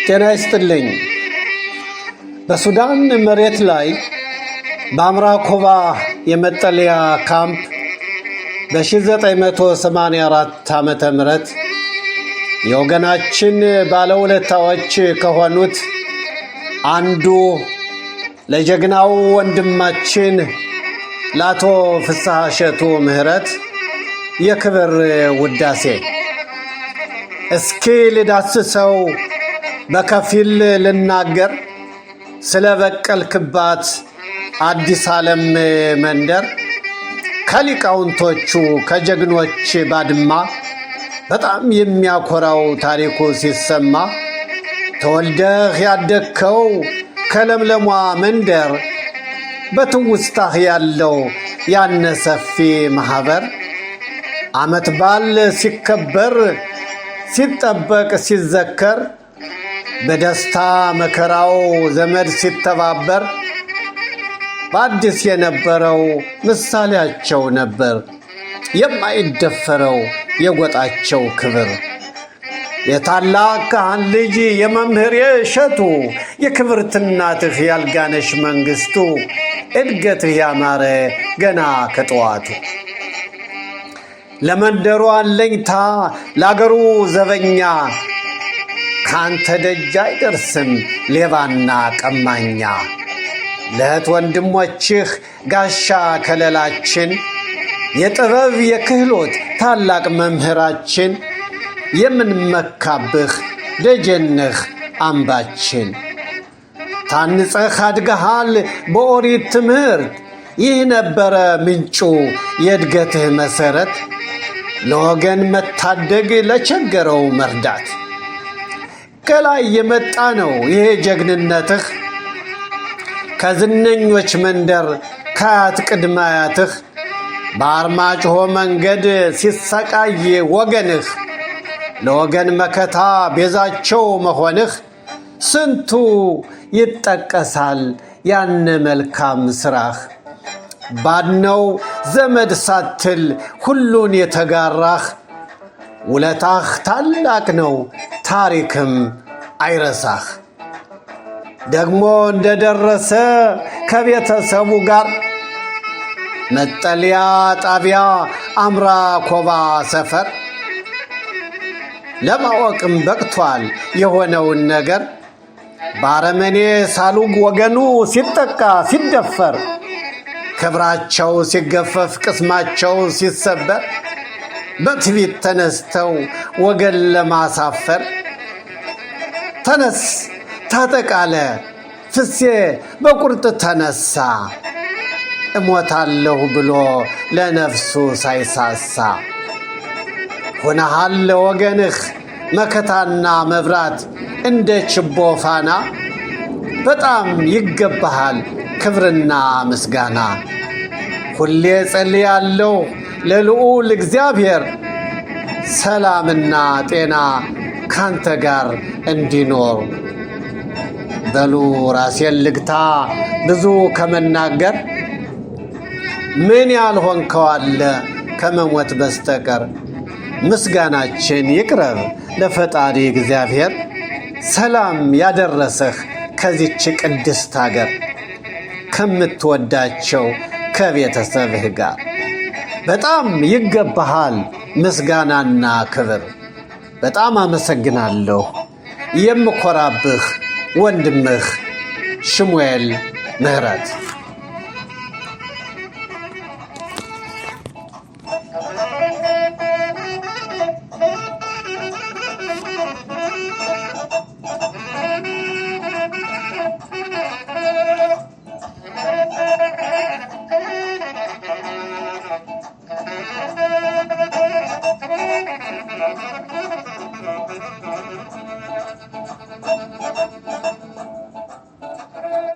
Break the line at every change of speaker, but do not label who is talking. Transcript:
ጤና ይስጥልኝ። በሱዳን መሬት ላይ በአምራኮባ የመጠለያ ካምፕ በ1984 ዓመተ ምህረት የወገናችን ባለውለታዎች ከሆኑት አንዱ ለጀግናው ወንድማችን ለአቶ ፍስሐ እሸቱ ምህረት የክብር ውዳሴ እስኪ ልዳስሰው በከፊል ልናገር ስለ በቀልክባት አዲስ ዓለም መንደር ከሊቃውንቶቹ ከጀግኖች ባድማ በጣም የሚያኮራው ታሪኩ ሲሰማ ተወልደህ ያደግከው ከለምለሟ መንደር በትውስታህ ያለው ያነ ሰፊ ማህበር ዓመት በዓል ሲከበር ሲጠበቅ ሲዘከር በደስታ መከራው ዘመድ ሲተባበር በአዲስ የነበረው ምሳሌያቸው ነበር የማይደፈረው የጎጣቸው ክብር። የታላቅ ካህን ልጅ የመምህር እሸቱ የክብርት እናትህ ያልጋነሽ መንግስቱ እድገትህ ያማረ ገና ከጠዋቱ ለመንደሩ አለኝታ ለአገሩ ዘበኛ ካንተ ደጅ አይደርስም ሌባና ቀማኛ። ለእህት ወንድሞችህ ጋሻ ከለላችን የጥበብ የክህሎት ታላቅ መምህራችን የምንመካብህ ደጀነህ አምባችን። ታንጸህ አድገሃል በኦሪት ትምህርት ይህ ነበረ ምንጩ የእድገትህ መሰረት። ለወገን መታደግ ለቸገረው መርዳት ከላይ የመጣ ነው ይሄ ጀግንነትህ። ከዝነኞች መንደር ከአያት ቅድመ አያትህ በአርማጭሆ መንገድ ሲሰቃይ ወገንህ ለወገን መከታ ቤዛቸው መሆንህ ስንቱ ይጠቀሳል ያነ መልካም ስራህ። ባድነው ዘመድ ሳትል ሁሉን የተጋራህ ውለታህ ታላቅ ነው ታሪክም አይረሳህ። ደግሞ እንደደረሰ ከቤተሰቡ ጋር መጠለያ ጣቢያ አምራኮባ ሰፈር ለማወቅም በቅቷል የሆነውን ነገር። ባረመኔ ሳሉግ ወገኑ ሲጠቃ ሲደፈር ክብራቸው ሲገፈፍ ቅስማቸው ሲሰበር በትዕቢት ተነስተው ወገን ለማሳፈር ተነስ ታጠቃለ ፍሴ በቁርጥ ተነሳ እሞታለሁ ብሎ ለነፍሱ ሳይሳሳ። ሆነሃል ለወገንህ መከታና መብራት እንደ ችቦ ፋና በጣም ይገባሃል ክብርና ምስጋና። ሁሌ ጸልያለሁ ለልዑል እግዚአብሔር ሰላምና ጤና ካንተ ጋር እንዲኖር። በሉ ራሴን ልግታ ብዙ ከመናገር ምን ያልሆንከው አለ ከመሞት በስተቀር። ምስጋናችን ይቅረብ ለፈጣሪ እግዚአብሔር ሰላም ያደረሰህ ከዚች ቅድስት ሀገር ከምትወዳቸው ከቤተሰብህ ጋር በጣም ይገባሃል ምስጋናና ክብር። በጣም አመሰግናለሁ። የምኮራብህ ወንድምህ ሽሙኤል ምህረት